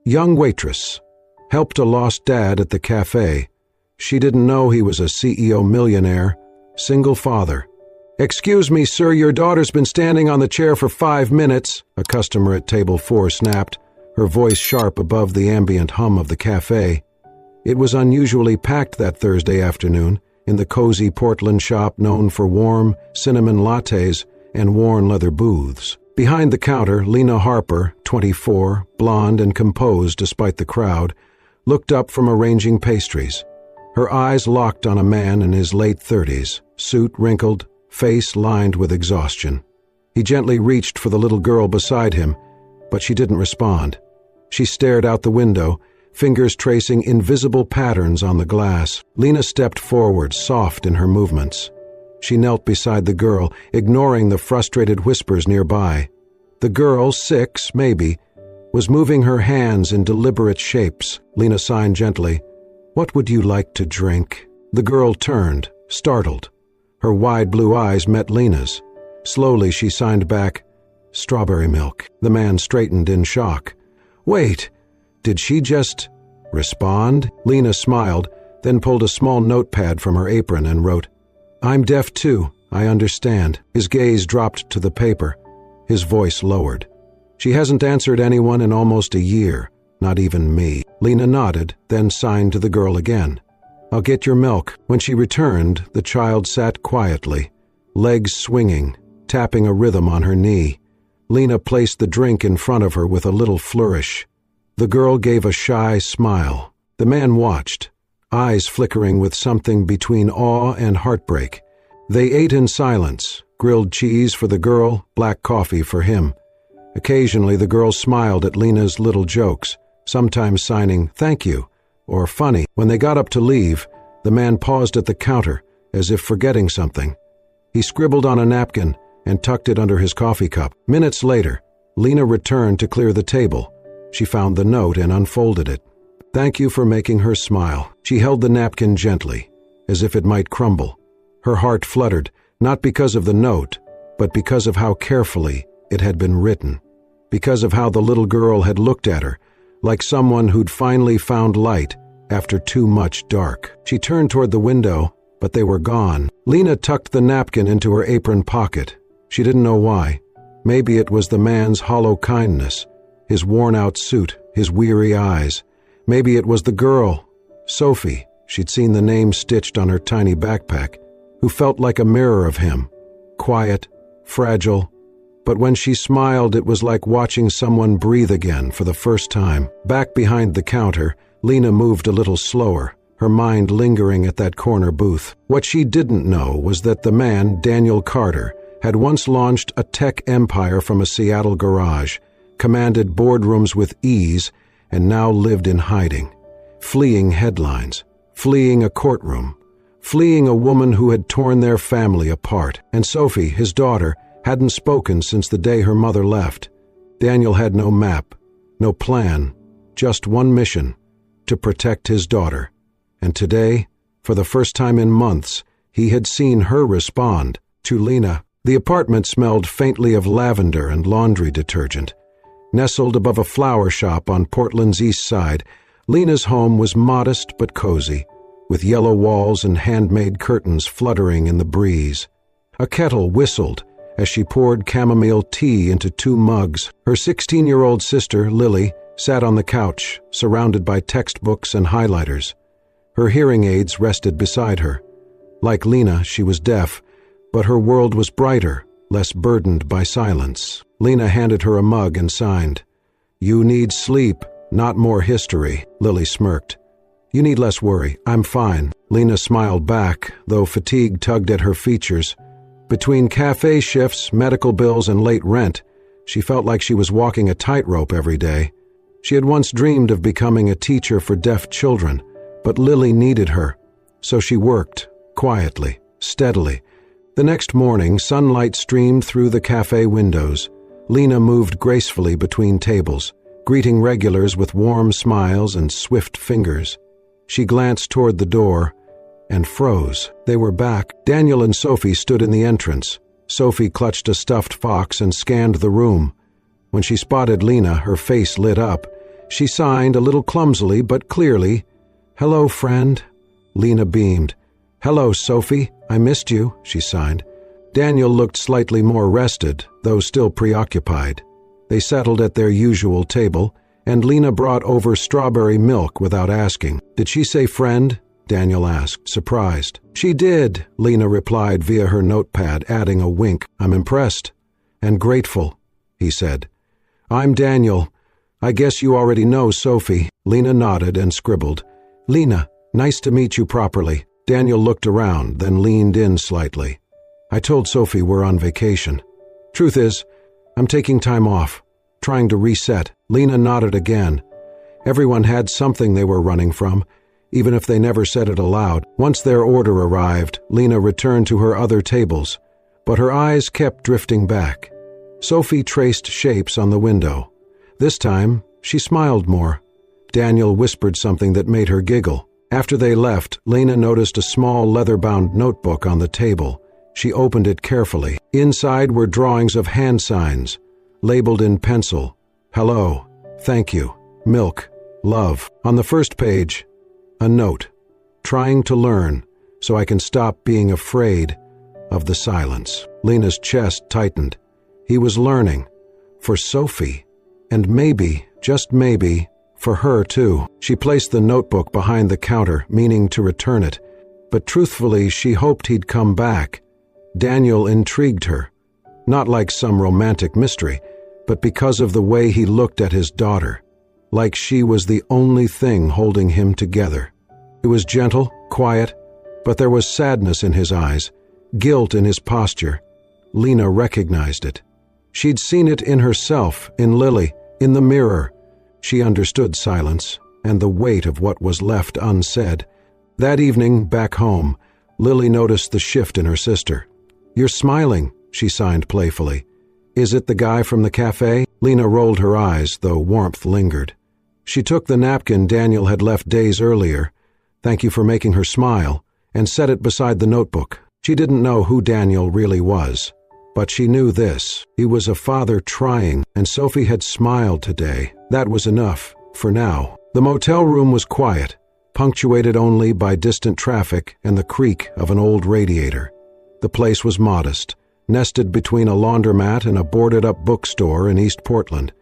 Young waitress. Helped a lost dad at the cafe. She didn't know he was a CEO millionaire. Single father. "Excuse me, sir, your daughter's been standing on the chair for 5 minutes," a customer at table 4 snapped, her voice sharp above the ambient hum of the cafe. It was unusually packed that Thursday afternoon in the cozy Portland shop known for warm cinnamon lattes and worn leather booths. Behind the counter, Lena Harper, 24, blonde and composed despite the crowd, looked up from arranging pastries. Her eyes locked on a man in his late 30s, suit wrinkled, face lined with exhaustion. He gently reached for the little girl beside him, but she didn't respond. She stared out the window, fingers tracing invisible patterns on the glass. Lena stepped forward, soft in her movements. She knelt beside the girl, ignoring the frustrated whispers nearby. The girl, 6, maybe, was moving her hands in deliberate shapes. Lena signed gently, "What would you like to drink?" The girl turned, startled. Her wide blue eyes met Lena's. Slowly she signed back, "Strawberry milk." The man straightened in shock. "Wait, did she just respond?" Lena smiled, then pulled a small notepad from her apron and wrote, "I'm deaf too, I understand." His gaze dropped to the paper. His voice lowered. "She hasn't answered anyone in almost a year, not even me." Lena nodded, then signed to the girl again. "I'll get your milk." When she returned, the child sat quietly, legs swinging, tapping a rhythm on her knee. Lena placed the drink in front of her with a little flourish. The girl gave a shy smile. The man watched, eyes flickering with something between awe and heartbreak. They ate in silence, grilled cheese for the girl, black coffee for him. Occasionally the girl smiled at Lena's little jokes, sometimes signing, "Thank you," or "funny." When they got up to leave, the man paused at the counter, as if forgetting something. He scribbled on a napkin and tucked it under his coffee cup. Minutes later, Lena returned to clear the table. She found the note and unfolded it. "Thank you for making her smile." She held the napkin gently, as if it might crumble. Her heart fluttered, not because of the note, but because of how carefully it had been written, because of how the little girl had looked at her, like someone who'd finally found light after too much dark. She turned toward the window, but they were gone. Lena tucked the napkin into her apron pocket. She didn't know why. Maybe it was the man's hollow kindness, his worn-out suit, his weary eyes. Maybe it was the girl, Sophie, she'd seen the name stitched on her tiny backpack, who felt like a mirror of him, quiet, fragile, but when she smiled it was like watching someone breathe again for the first time. Back behind the counter, Lena moved a little slower, her mind lingering at that corner booth. What she didn't know was that the man, Daniel Carter, had once launched a tech empire from a Seattle garage, commanded boardrooms with ease, and now lived in hiding, fleeing headlines, fleeing a courtroom, fleeing a woman who had torn their family apart. And Sophie, his daughter, hadn't spoken since the day her mother left. Daniel had no map, no plan, just one mission, to protect his daughter. And today, for the first time in months, he had seen her respond to Lena. The apartment smelled faintly of lavender and laundry detergent. Nestled above a flower shop on Portland's east side, Lena's home was modest but cozy, with yellow walls and handmade curtains fluttering in the breeze. A kettle whistled as she poured chamomile tea into 2 mugs. Her 16-year-old sister, Lily, sat on the couch, surrounded by textbooks and highlighters. Her hearing aids rested beside her. Like Lena, she was deaf, but her world was brighter, less burdened by silence. Lena handed her a mug and signed. "You need sleep, not more history," Lily smirked. "You need less worry. I'm fine." Lena smiled back, though fatigue tugged at her features. Between cafe shifts, medical bills, and late rent, she felt like she was walking a tightrope every day. She had once dreamed of becoming a teacher for deaf children, but Lily needed her, so she worked, quietly, steadily. The next morning, sunlight streamed through the cafe windows. Lena moved gracefully between tables, greeting regulars with warm smiles and swift fingers. She glanced toward the door and froze. They were back. Daniel and Sophie stood in the entrance. Sophie clutched a stuffed fox and scanned the room. When she spotted Lena, her face lit up. She signed a little clumsily but clearly. "Hello, friend." Lena beamed. "Hello, Sophie. I missed you," she signed. Daniel looked slightly more rested, though still preoccupied. They settled at their usual table, and Lena brought over strawberry milk without asking. "Did she say friend?" Daniel asked, surprised. "She did," Lena replied via her notepad, adding a wink. "I'm impressed." "And grateful," he said. "I'm Daniel. I guess you already know Sophie." Lena nodded and scribbled. "Lena, nice to meet you properly." Daniel looked around, then leaned in slightly. "I told Sophie we're on vacation. Truth is, I'm taking time off, trying to reset." Lena nodded again. Everyone had something they were running from, even if they never said it aloud. Once their order arrived, Lena returned to her other tables, but her eyes kept drifting back. Sophie traced shapes on the window. This time, she smiled more. Daniel whispered something that made her giggle. After they left, Lena noticed a small leather-bound notebook on the table. She opened it carefully. Inside were drawings of hand signs, labeled in pencil. "Hello," "Thank you," "Milk," "Love." On the first page, a note, "Trying to learn so I can stop being afraid of the silence." Lena's chest tightened. He was learning. For Sophie. And maybe, just maybe, for her too. She placed the notebook behind the counter, meaning to return it. But truthfully, she hoped he'd come back. Daniel intrigued her. Not like some romantic mystery, but because of the way he looked at his daughter. Like she was the only thing holding him together. It was gentle, quiet, but there was sadness in his eyes, guilt in his posture. Lena recognized it. She'd seen it in herself, in Lily, in the mirror. She understood silence and the weight of what was left unsaid. That evening, back home, Lily noticed the shift in her sister. "You're smiling," she signed playfully. "Is it the guy from the cafe?" Lena rolled her eyes, though warmth lingered. She took the napkin Daniel had left days earlier, "Thank you for making her smile," and set it beside the notebook. She didn't know who Daniel really was, but she knew this. He was a father trying, and Sophie had smiled today. That was enough, for now. The motel room was quiet, punctuated only by distant traffic and the creak of an old radiator. The place was modest, nested between a laundromat and a boarded-up bookstore in East Portland.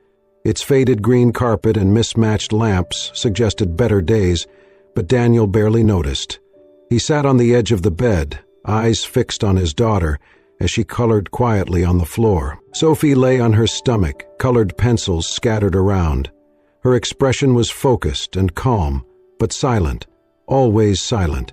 Its faded green carpet and mismatched lamps suggested better days, but Daniel barely noticed. He sat on the edge of the bed, eyes fixed on his daughter, as she colored quietly on the floor. Sophie lay on her stomach, colored pencils scattered around. Her expression was focused and calm, but silent, always silent.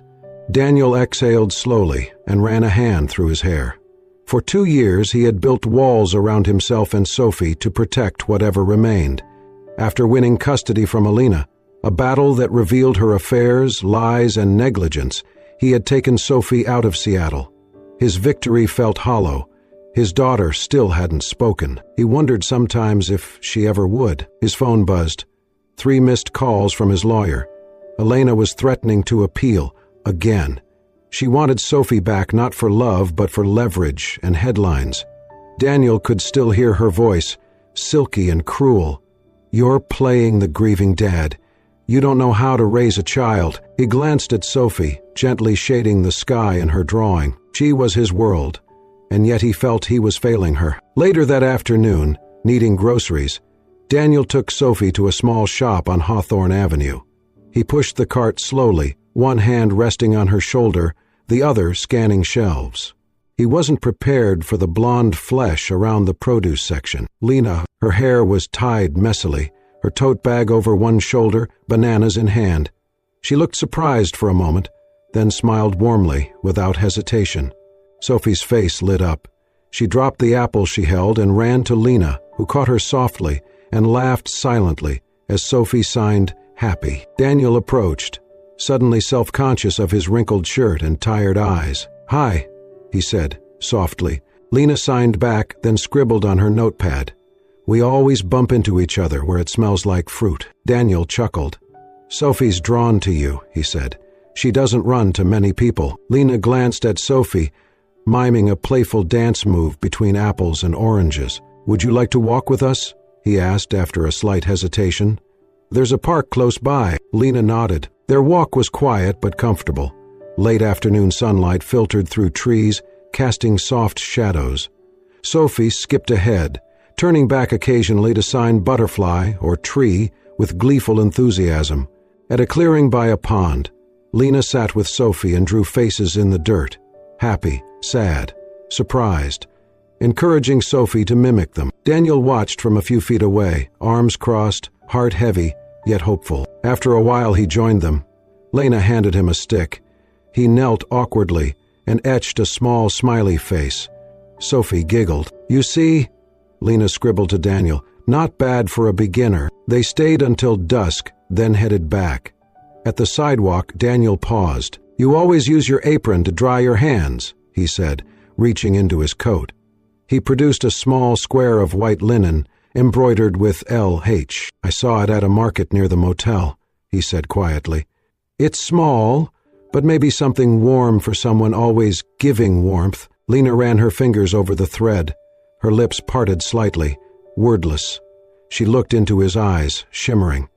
Daniel exhaled slowly and ran a hand through his hair. For 2 years he had built walls around himself and Sophie to protect whatever remained. After winning custody from Alina, a battle that revealed her affairs, lies, and negligence, he had taken Sophie out of Seattle. His victory felt hollow. His daughter still hadn't spoken. He wondered sometimes if she ever would. His phone buzzed. 3 missed calls from his lawyer. Elena was threatening to appeal, again. She wanted Sophie back not for love but for leverage and headlines. Daniel could still hear her voice, silky and cruel. "You're playing the grieving dad. You don't know how to raise a child." He glanced at Sophie, gently shading the sky in her drawing. She was his world, and yet he felt he was failing her. Later that afternoon, needing groceries, Daniel took Sophie to a small shop on Hawthorne Avenue. He pushed the cart slowly, one hand resting on her shoulder, the other scanning shelves. He wasn't prepared for the blonde flesh around the produce section. Lena, her hair was tied messily, her tote bag over one shoulder, bananas in hand. She looked surprised for a moment, then smiled warmly, without hesitation. Sophie's face lit up. She dropped the apple she held and ran to Lena, who caught her softly and laughed silently as Sophie signed, "Happy." Daniel approached, suddenly self-conscious of his wrinkled shirt and tired eyes. "Hi," he said, softly. Lena signed back, then scribbled on her notepad. "We always bump into each other where it smells like fruit." Daniel chuckled. "Sophie's drawn to you," he said. "She doesn't run to many people." Lena glanced at Sophie, miming a playful dance move between apples and oranges. "Would you like to walk with us?" he asked after a slight hesitation. There's a park close by. Lena nodded. Their walk was quiet but comfortable. Late afternoon sunlight filtered through trees, casting soft shadows. Sophie skipped ahead, turning back occasionally to sign butterfly or tree with gleeful enthusiasm. At a clearing by a pond, Lena sat with Sophie and drew faces in the dirt, happy, sad, surprised, encouraging Sophie to mimic them. Daniel watched from a few feet away, arms crossed, heart heavy, yet hopeful. After a while he joined them. Lena handed him a stick. He knelt awkwardly and etched a small smiley face. Sophie giggled. "You see," Lena scribbled to Daniel, "not bad for a beginner." They stayed until dusk, then headed back. At the sidewalk, Daniel paused. "You always use your apron to dry your hands," he said, reaching into his coat. He produced a small square of white linen, embroidered with LH. "I saw it at a market near the motel," he said quietly. "It's small, but maybe something warm for someone always giving warmth." Lena ran her fingers over the thread. Her lips parted slightly, wordless. She looked into his eyes, shimmering.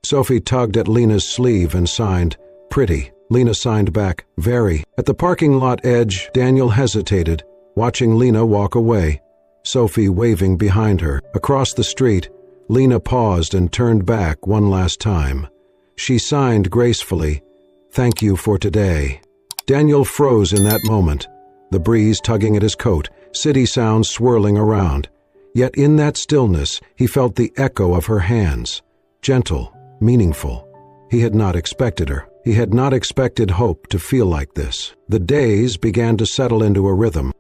Sophie tugged at Lena's sleeve and signed, "Pretty." Lena signed back, "Very." At the parking lot edge, Daniel hesitated, watching Lena walk away, Sophie waving behind her. Across the street, Lena paused and turned back one last time. She signed gracefully, "Thank you for today." Daniel froze in that moment, the breeze tugging at his coat, city sounds swirling around. Yet in that stillness, he felt the echo of her hands, gentle, meaningful. He had not expected her. He had not expected hope to feel like this. The days began to settle into a rhythm.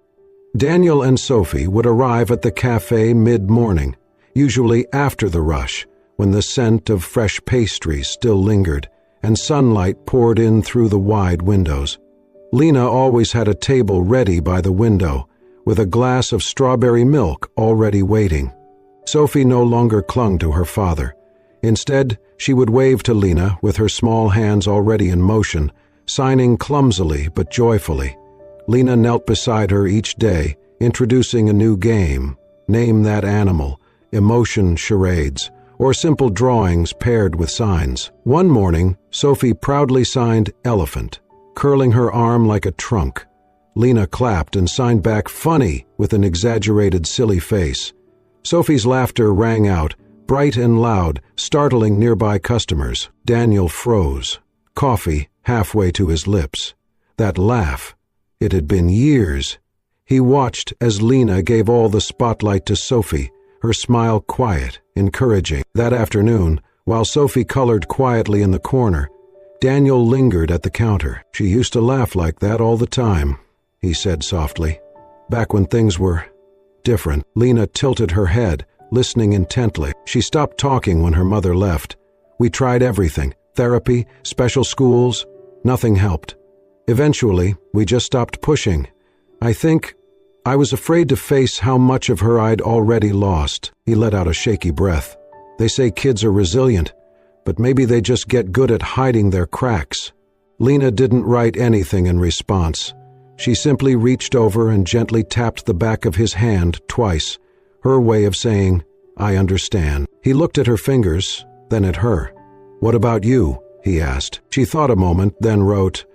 Daniel and Sophie would arrive at the cafe mid-morning, usually after the rush, when the scent of fresh pastries still lingered, and sunlight poured in through the wide windows. Lena always had a table ready by the window, with a glass of strawberry milk already waiting. Sophie no longer clung to her father. Instead, she would wave to Lena with her small hands already in motion, signing clumsily but joyfully. Lena knelt beside her each day, introducing a new game, name that animal, emotion charades, or simple drawings paired with signs. One morning, Sophie proudly signed elephant, curling her arm like a trunk. Lena clapped and signed back funny with an exaggerated silly face. Sophie's laughter rang out, bright and loud, startling nearby customers. Daniel froze, coffee halfway to his lips. That laugh. It had been years. He watched as Lena gave all the spotlight to Sophie, her smile quiet, encouraging. That afternoon, while Sophie colored quietly in the corner, Daniel lingered at the counter. "She used to laugh like that all the time," he said softly. "Back when things were different." Lena tilted her head, listening intently. She stopped talking when her mother left. "We tried everything, therapy, special schools. Nothing helped. Eventually, we just stopped pushing. I think I was afraid to face how much of her I'd already lost." He let out a shaky breath. "They say kids are resilient, but maybe they just get good at hiding their cracks." Lena didn't write anything in response. She simply reached over and gently tapped the back of his hand twice, her way of saying, "I understand." He looked at her fingers, then at her. "What about you?" he asked. She thought a moment, then wrote,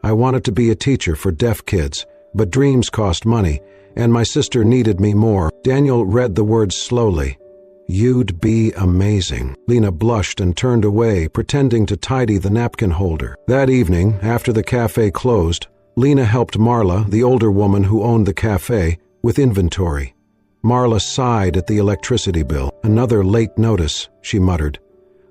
"I wanted to be a teacher for deaf kids, but dreams cost money, and my sister needed me more." Daniel read the words slowly. "You'd be amazing." Lena blushed and turned away, pretending to tidy the napkin holder. That evening, after the cafe closed, Lena helped Marla, the older woman who owned the cafe, with inventory. Marla sighed at the electricity bill. "Another late notice," she muttered.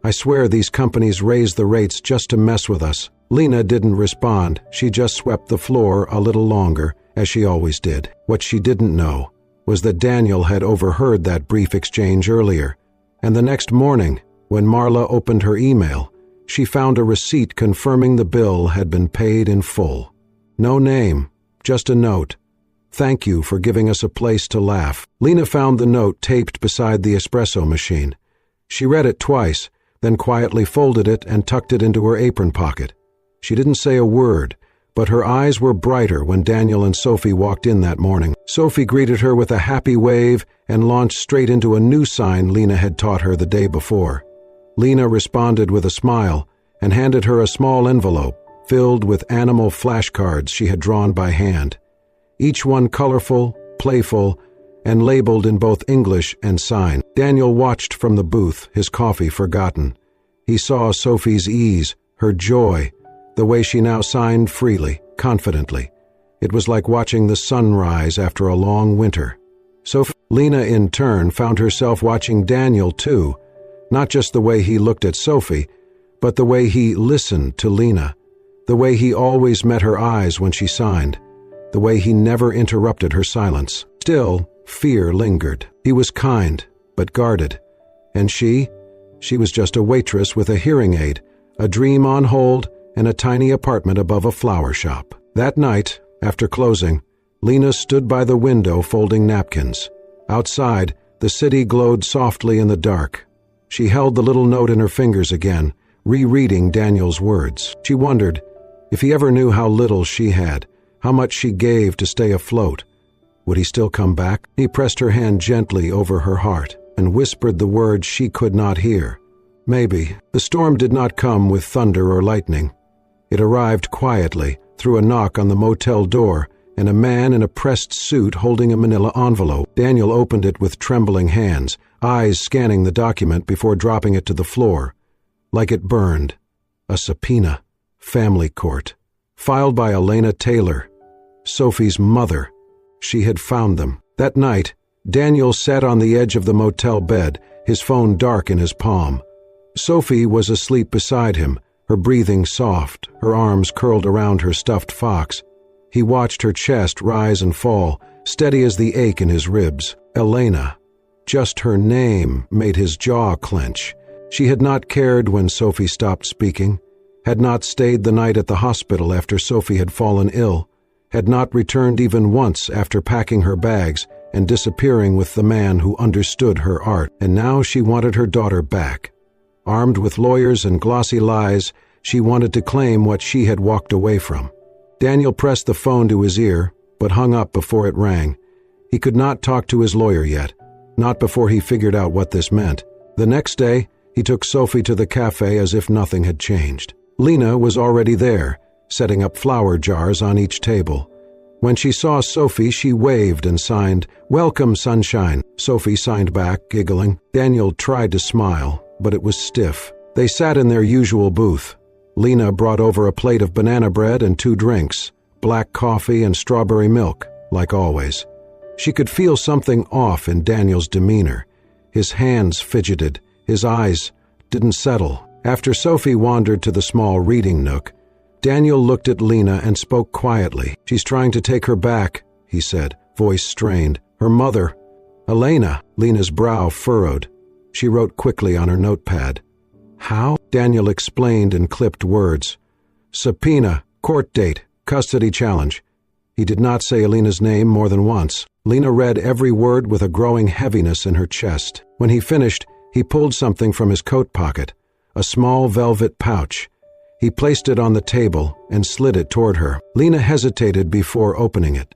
"I swear these companies raise the rates just to mess with us." Lena didn't respond. She just swept the floor a little longer, as she always did. What she didn't know was that Daniel had overheard that brief exchange earlier, and the next morning, when Marla opened her email, she found a receipt confirming the bill had been paid in full. No name, just a note. "Thank you for giving us a place to laugh." Lena found the note taped beside the espresso machine. She read it twice, then quietly folded it and tucked it into her apron pocket. She didn't say a word, but her eyes were brighter when Daniel and Sophie walked in that morning. Sophie greeted her with a happy wave and launched straight into a new sign Lena had taught her the day before. Lena responded with a smile and handed her a small envelope filled with animal flashcards she had drawn by hand, each one colorful, playful, and labeled in both English and sign. Daniel watched from the booth, his coffee forgotten. He saw Sophie's ease, her joy, the way she now signed freely, confidently. It was like watching the sun rise after a long winter. Lena, in turn, found herself watching Daniel, too, not just the way he looked at Sophie, but the way he listened to Lena, the way he always met her eyes when she signed, the way he never interrupted her silence. Still, fear lingered. He was kind, but guarded. And she was just a waitress with a hearing aid, a dream on hold, and a tiny apartment above a flower shop. That night, after closing, Lena stood by the window folding napkins. Outside, the city glowed softly in the dark. She held the little note in her fingers again, rereading Daniel's words. She wondered if he ever knew how little she had, how much she gave to stay afloat. Would he still come back? He pressed her hand gently over her heart and whispered the words she could not hear. Maybe. The storm did not come with thunder or lightning. It arrived quietly, through a knock on the motel door, and a man in a pressed suit holding a manila envelope. Daniel opened it with trembling hands, eyes scanning the document before dropping it to the floor. Like it burned. A subpoena. Family court. Filed by Elena Taylor, Sophie's mother. She had found them. That night, Daniel sat on the edge of the motel bed, his phone dark in his palm. Sophie was asleep beside him, her breathing soft, her arms curled around her stuffed fox. He watched her chest rise and fall, steady as the ache in his ribs. Elena. Just her name made his jaw clench. She had not cared when Sophie stopped speaking, had not stayed the night at the hospital after Sophie had fallen ill, had not returned even once after packing her bags and disappearing with the man who understood her art. And now she wanted her daughter back. Armed with lawyers and glossy lies, she wanted to claim what she had walked away from. Daniel pressed the phone to his ear, but hung up before it rang. He could not talk to his lawyer yet, not before he figured out what this meant. The next day, he took Sophie to the cafe as if nothing had changed. Lena was already there, setting up flower jars on each table. When she saw Sophie, she waved and signed, "Welcome, sunshine." Sophie signed back, giggling. Daniel tried to smile, but it was stiff. They sat in their usual booth. Lena brought over a plate of banana bread and 2 drinks, black coffee and strawberry milk, like always. She could feel something off in Daniel's demeanor. His hands fidgeted, his eyes didn't settle. After Sophie wandered to the small reading nook, Daniel looked at Lena and spoke quietly. "She's trying to take her back," he said, voice strained. "Her mother." "Elena." Lena's brow furrowed. She wrote quickly on her notepad. "How?" Daniel explained in clipped words. "Subpoena, court date, custody challenge." He did not say Elena's name more than once. Lena read every word with a growing heaviness in her chest. When he finished, he pulled something from his coat pocket, a small velvet pouch. He placed it on the table and slid it toward her. Lena hesitated before opening it.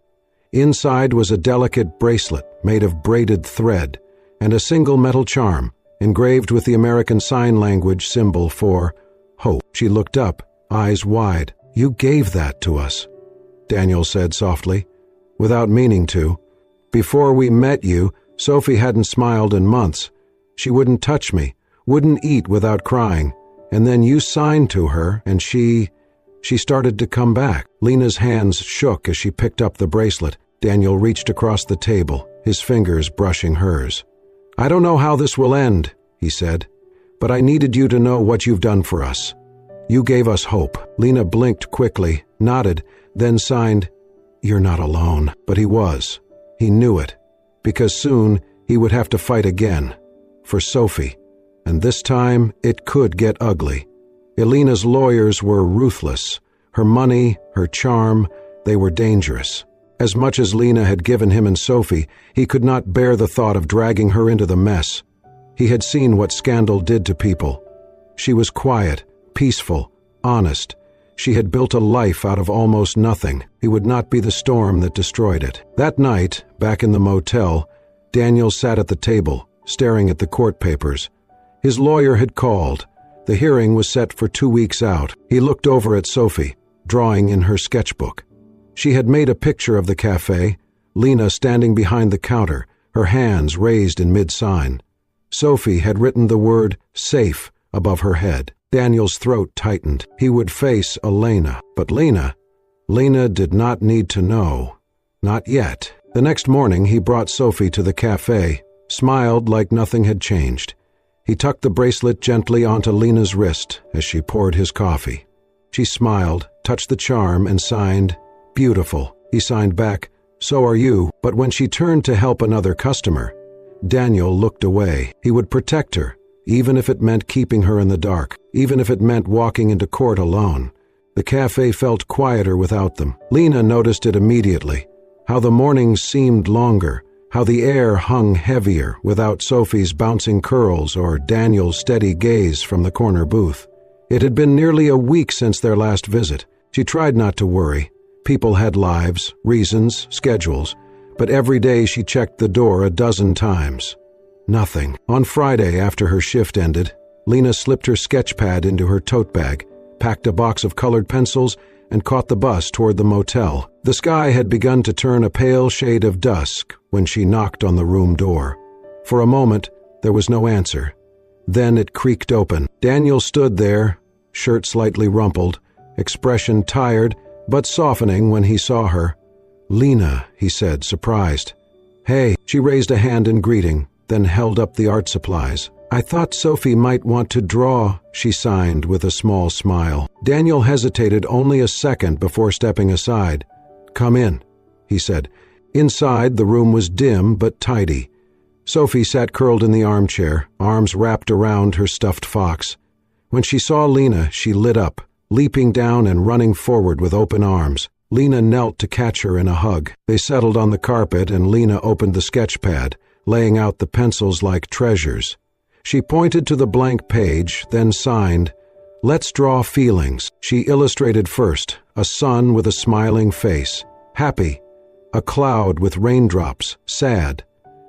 Inside was a delicate bracelet made of braided thread and a single metal charm, engraved with the American Sign Language symbol for hope. She looked up, eyes wide. "You gave that to us," Daniel said softly, without meaning to. "Before we met you, Sophie hadn't smiled in months. She wouldn't touch me, wouldn't eat without crying. And then you signed to her, and she started to come back." Lena's hands shook as she picked up the bracelet. Daniel reached across the table, his fingers brushing hers. "I don't know how this will end," he said, "but I needed you to know what you've done for us. You gave us hope." Lena blinked quickly, nodded, then signed, "You're not alone." But he was. He knew it, because soon he would have to fight again. For Sophie. And this time it could get ugly. Elena's lawyers were ruthless. Her money, her charm, they were dangerous. As much as Lena had given him and Sophie, he could not bear the thought of dragging her into the mess. He had seen what scandal did to people. She was quiet, peaceful, honest. She had built a life out of almost nothing. He would not be the storm that destroyed it. That night, back in the motel, Daniel sat at the table, staring at the court papers. His lawyer had called. The hearing was set for 2 weeks out. He looked over at Sophie, drawing in her sketchbook. She had made a picture of the cafe, Lena standing behind the counter, her hands raised in mid-sign. Sophie had written the word safe above her head. Daniel's throat tightened. He would face Elena. But Lena did not need to know. Not yet. The next morning he brought Sophie to the cafe, smiled like nothing had changed. He tucked the bracelet gently onto Lena's wrist as she poured his coffee. She smiled, touched the charm, and signed, "Beautiful." He signed back, "So are you." But when she turned to help another customer, Daniel looked away. He would protect her, even if it meant keeping her in the dark, even if it meant walking into court alone. The cafe felt quieter without them. Lena noticed it immediately, how the mornings seemed longer, how the air hung heavier without Sophie's bouncing curls or Daniel's steady gaze from the corner booth. It had been nearly a week since their last visit. She tried not to worry. People had lives, reasons, schedules, but every day she checked the door a dozen times. Nothing. On Friday, after her shift ended, Lena slipped her sketch pad into her tote bag, packed a box of colored pencils, and caught the bus toward the motel. The sky had begun to turn a pale shade of dusk when she knocked on the room door. For a moment, there was no answer. Then it creaked open. Daniel stood there, shirt slightly rumpled, expression tired but softening when he saw her. "Lena," he said, surprised. "Hey." She raised a hand in greeting, then held up the art supplies. "I thought Sophie might want to draw," she signed with a small smile. Daniel hesitated only a second before stepping aside. "Come in," he said. Inside, the room was dim but tidy. Sophie sat curled in the armchair, arms wrapped around her stuffed fox. When she saw Lena, she lit up, leaping down and running forward with open arms. Lena knelt to catch her in a hug. They settled on the carpet and Lena opened the sketch pad, laying out the pencils like treasures. She pointed to the blank page, then signed, "Let's draw feelings." She illustrated first, a sun with a smiling face, happy, a cloud with raindrops, sad.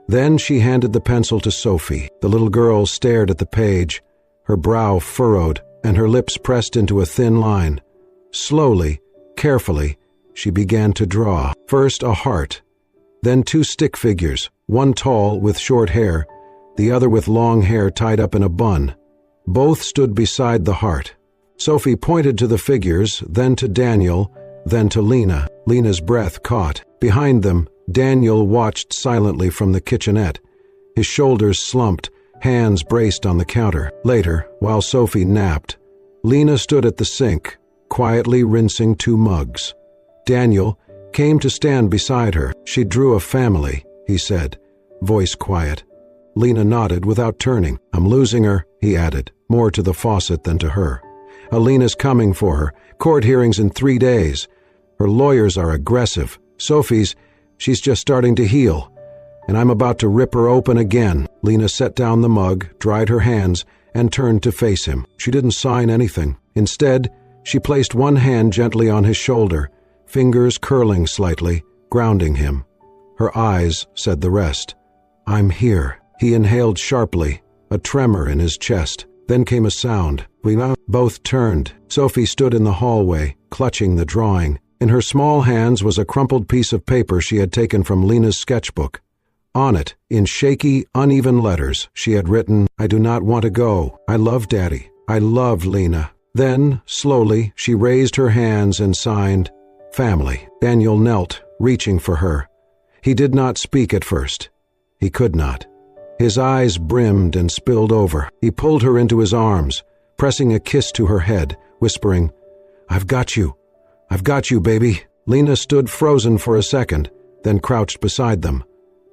Then she handed the pencil to Sophie. The little girl stared at the page, her brow furrowed and her lips pressed into a thin line. Slowly, carefully, she began to draw. First a heart, then 2 stick figures, one tall with short hair, the other with long hair tied up in a bun. Both stood beside the heart. Sophie pointed to the figures, then to Daniel, then to Lena. Lena's breath caught. Behind them, Daniel watched silently from the kitchenette. His shoulders slumped, hands braced on the counter. Later, while Sophie napped, Lena stood at the sink, quietly rinsing 2 mugs. Daniel came to stand beside her. "She drew a family," he said, voice quiet. Lena nodded without turning. "I'm losing her," he added, more to the faucet than to her. "Alina's coming for her. Court hearings in 3 days. Her lawyers are aggressive. She's just starting to heal. And I'm about to rip her open again." Lena set down the mug, dried her hands, and turned to face him. She didn't sign anything. Instead, she placed one hand gently on his shoulder, fingers curling slightly, grounding him. Her eyes said the rest. "I'm here." He inhaled sharply, a tremor in his chest. Then came a sound. We both turned. Sophie stood in the hallway, clutching the drawing. In her small hands was a crumpled piece of paper she had taken from Lena's sketchbook. On it, in shaky, uneven letters, she had written, "I do not want to go. I love Daddy. I love Lena." Then, slowly, she raised her hands and signed, "Family." Daniel knelt, reaching for her. He did not speak at first. He could not. His eyes brimmed and spilled over. He pulled her into his arms, pressing a kiss to her head, whispering, "I've got you. I've got you, baby." Lena stood frozen for a second, then crouched beside them.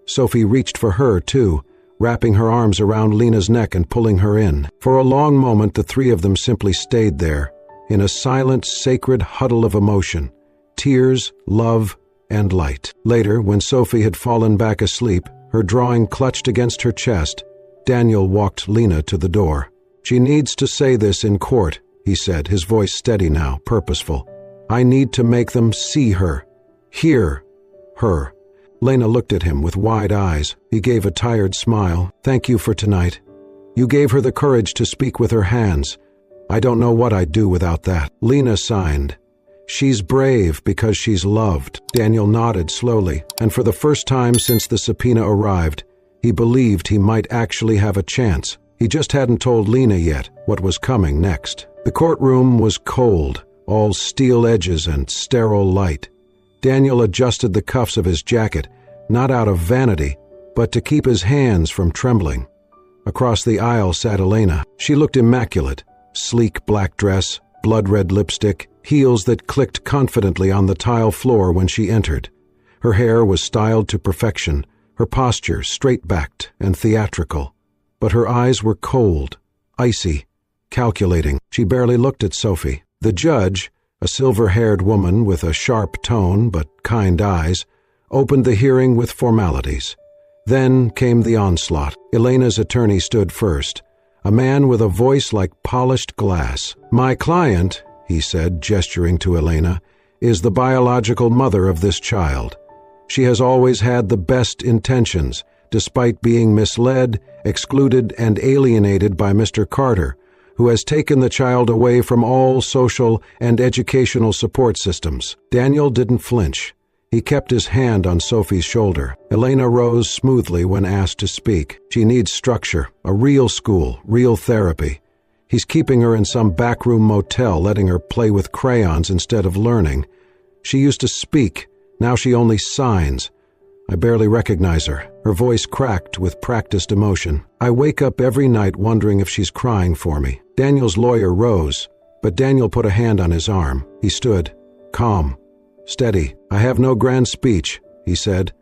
Sophie reached for her, too, wrapping her arms around Lena's neck and pulling her in. For a long moment, the 3 of them simply stayed there, in a silent, sacred huddle of emotion, tears, love, and light. Later, when Sophie had fallen back asleep, her drawing clutched against her chest, Daniel walked Lena to the door. "She needs to say this in court," he said, his voice steady now, purposeful. "I need to make them see her, hear her." Lena looked at him with wide eyes. He gave a tired smile. "Thank you for tonight." You gave her the courage to speak with her hands. I don't know what I'd do without that." Lena signed. "She's brave because she's loved." Daniel nodded slowly, and for the first time since the subpoena arrived, he believed he might actually have a chance. He just hadn't told Lena yet what was coming next. The courtroom was cold, all steel edges and sterile light. Daniel adjusted the cuffs of his jacket, not out of vanity, but to keep his hands from trembling. Across the aisle sat Elena. She looked immaculate. Sleek black dress, blood-red lipstick, heels that clicked confidently on the tile floor when she entered. Her hair was styled to perfection, her posture straight-backed and theatrical. But her eyes were cold, icy, calculating. She barely looked at Sophie. The judge, a silver-haired woman with a sharp tone but kind eyes, opened the hearing with formalities. Then came the onslaught. Elena's attorney stood first, a man with a voice like polished glass. "My client," he said, gesturing to Elena, "is the biological mother of this child. She has always had the best intentions, despite being misled, excluded, and alienated by Mr. Carter, who has taken the child away from all social and educational support systems." Daniel didn't flinch. He kept his hand on Sophie's shoulder. Elena rose smoothly when asked to speak. "She needs structure, a real school, real therapy. He's keeping her in some backroom motel, letting her play with crayons instead of learning. She used to speak, now she only signs. I barely recognize her." Her voice cracked with practiced emotion. "I wake up every night wondering if she's crying for me." Daniel's lawyer rose, but Daniel put a hand on his arm. He stood, calm, steady. "I have no grand speech," he said.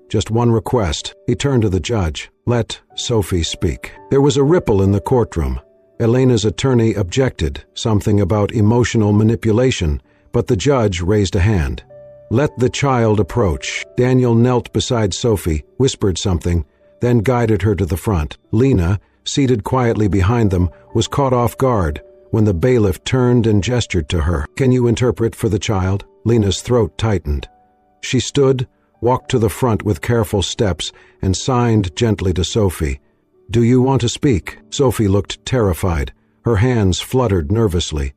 "Just one request." He turned to the judge. "Let Sophie speak." There was a ripple in the courtroom. Elena's attorney objected, something about emotional manipulation, but the judge raised a hand. "Let the child approach." Daniel knelt beside Sophie, whispered something, then guided her to the front. Lena, seated quietly behind them, was caught off guard when the bailiff turned and gestured to her. "Can you interpret for the child?" Lena's throat tightened. She stood, walked to the front with careful steps, and signed gently to Sophie. "Do you want to speak?" Sophie looked terrified. Her hands fluttered nervously.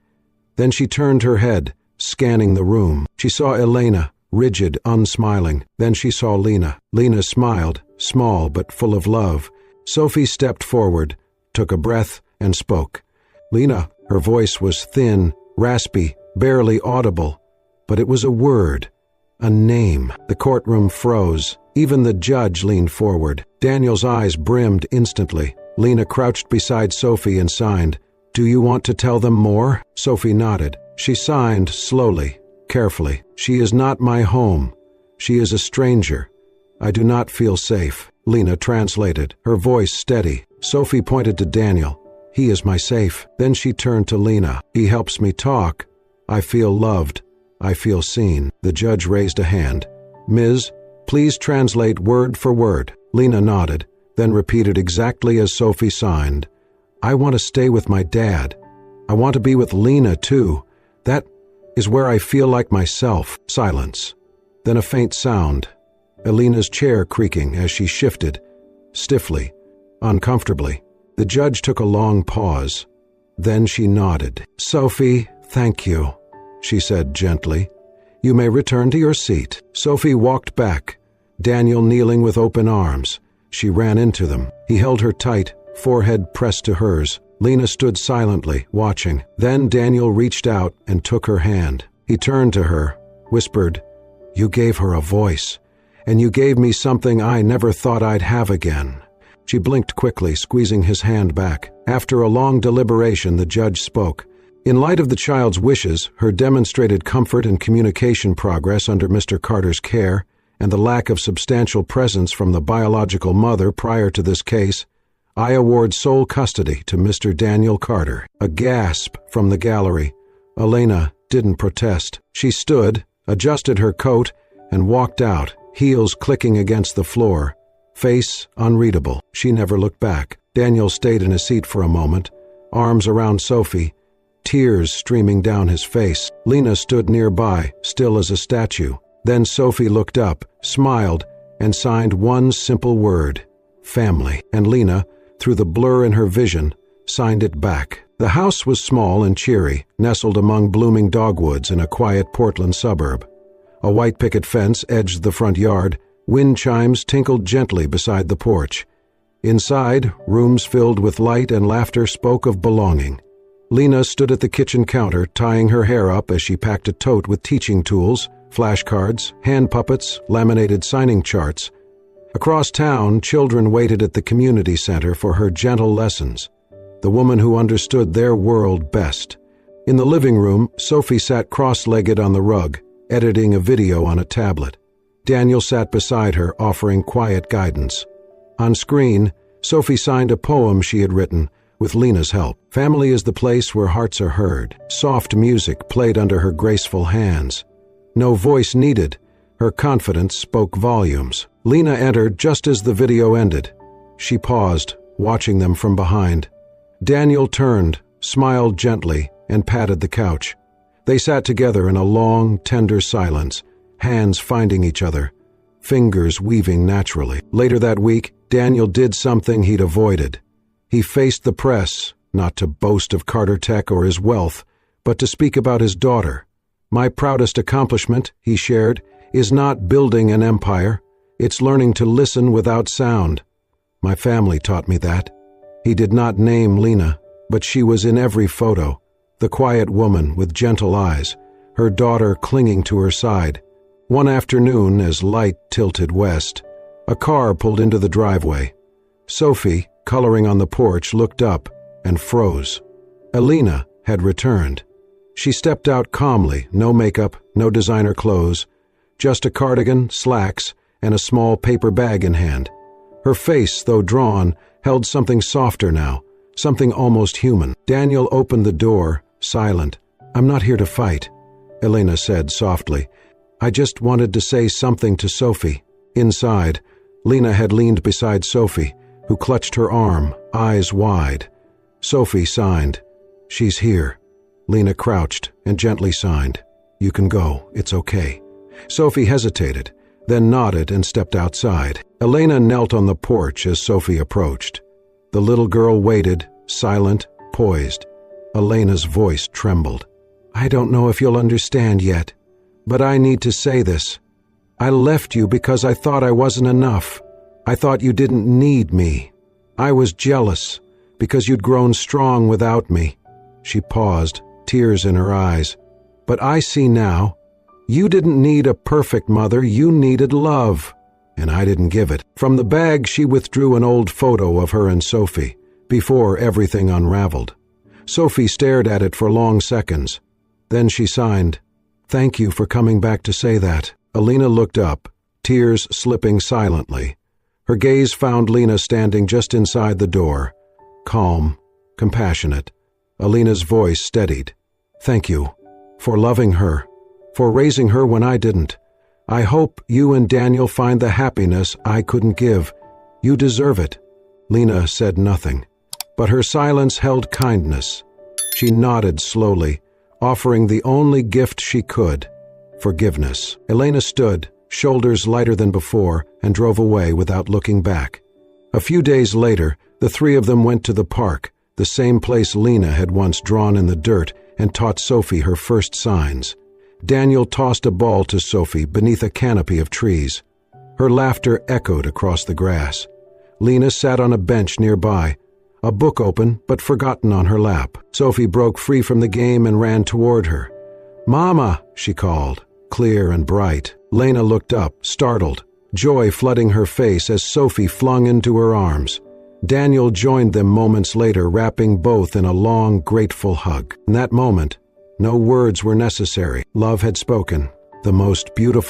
Then she turned her head, scanning the room. She saw Elena, rigid, unsmiling. Then she saw Lena. Lena smiled, small but full of love. Sophie stepped forward, took a breath, and spoke. "Lena." Her voice was thin, raspy, barely audible. But it was a word, a name. The courtroom froze. Even the judge leaned forward. Daniel's eyes brimmed instantly. Lena crouched beside Sophie and signed. "Do you want to tell them more?" Sophie nodded. She signed slowly, carefully. "She is not my home. She is a stranger. I do not feel safe." Lena translated, her voice steady. Sophie pointed to Daniel. "He is my safe." Then she turned to Lena. "He helps me talk. I feel loved. I feel seen." The judge raised a hand. "Ms., please translate word for word." Lena nodded, then repeated exactly as Sophie signed. "I want to stay with my dad. I want to be with Lena, too. That is where I feel like myself." Silence. Then a faint sound. Elena's chair creaking as she shifted, stiffly, uncomfortably. The judge took a long pause. Then she nodded. "Sophie, thank you," she said gently. "You may return to your seat." Sophie walked back, Daniel kneeling with open arms. She ran into them. He held her tight, forehead pressed to hers. Lena stood silently, watching. Then Daniel reached out and took her hand. He turned to her, whispered, "You gave her a voice, and you gave me something I never thought I'd have again." She blinked quickly, squeezing his hand back. After a long deliberation, the judge spoke. In light of the child's wishes, her demonstrated comfort and communication progress under Mr. Carter's care, and the lack of substantial presence from the biological mother prior to this case, I award sole custody to Mr. Daniel Carter. A gasp from the gallery. Elena didn't protest. She stood, adjusted her coat, and walked out, heels clicking against the floor, face unreadable. She never looked back. Daniel stayed in his seat for a moment, arms around Sophie, tears streaming down his face. Lena stood nearby, still as a statue. Then Sophie looked up, smiled, and signed one simple word, family. And Lena, through the blur in her vision, signed it back. The house was small and cheery, nestled among blooming dogwoods in a quiet Portland suburb. A white picket fence edged the front yard. Wind chimes tinkled gently beside the porch. Inside, rooms filled with light and laughter spoke of belonging. Lena stood at the kitchen counter, tying her hair up as she packed a tote with teaching tools, flashcards, hand puppets, laminated signing charts. Across town, children waited at the community center for her gentle lessons, the woman who understood their world best. In the living room, Sophie sat cross-legged on the rug, editing a video on a tablet. Daniel sat beside her, offering quiet guidance. On screen, Sophie signed a poem she had written, with Lena's help. Family is the place where hearts are heard. Soft music played under her graceful hands. No voice needed. Her confidence spoke volumes. Lena entered just as the video ended. She paused, watching them from behind. Daniel turned, smiled gently, and patted the couch. They sat together in a long, tender silence, hands finding each other, fingers weaving naturally. Later that week, Daniel did something he'd avoided. He faced the press, not to boast of Carter Tech or his wealth, but to speak about his daughter. "My proudest accomplishment," he shared, "is not building an empire. It's learning to listen without sound. My family taught me that." He did not name Lena, but she was in every photo, the quiet woman with gentle eyes, her daughter clinging to her side. One afternoon, as light tilted west, a car pulled into the driveway. Sophie, coloring on the porch, looked up and froze. Elena had returned. She stepped out calmly, no makeup, no designer clothes, just a cardigan, slacks, and a small paper bag in hand. Her face, though drawn, held something softer now, something almost human. Daniel opened the door, silent. "I'm not here to fight," Elena said softly. "I just wanted to say something to Sophie." Inside, Lena had leaned beside Sophie, who clutched her arm, eyes wide. Sophie signed. "She's here." Lena crouched and gently signed. "You can go. It's okay." Sophie hesitated, then nodded and stepped outside. Elena knelt on the porch as Sophie approached. The little girl waited, silent, poised. Elena's voice trembled. "I don't know if you'll understand yet, but I need to say this. I left you because I thought I wasn't enough. I thought you didn't need me. I was jealous because you'd grown strong without me." She paused, tears in her eyes. "But I see now. You didn't need a perfect mother, you needed love, and I didn't give it." From the bag, she withdrew an old photo of her and Sophie, before everything unraveled. Sophie stared at it for long seconds. Then she signed, "Thank you for coming back to say that." Elena looked up, tears slipping silently. Her gaze found Lena standing just inside the door, calm, compassionate. Elena's voice steadied. "Thank you for loving her, for raising her when I didn't. I hope you and Daniel find the happiness I couldn't give. You deserve it." Lena said nothing, but her silence held kindness. She nodded slowly, offering the only gift she could, forgiveness. Elena stood, shoulders lighter than before, and drove away without looking back. A few days later, the three of them went to the park, the same place Lena had once drawn in the dirt and taught Sophie her first signs. Daniel tossed a ball to Sophie beneath a canopy of trees. Her laughter echoed across the grass. Lena sat on a bench nearby, a book open but forgotten on her lap. Sophie broke free from the game and ran toward her. "Mama," she called, clear and bright. Lena looked up, startled, joy flooding her face as Sophie flung into her arms. Daniel joined them moments later, wrapping both in a long, grateful hug. In that moment, no words were necessary. Love had spoken, the most beautiful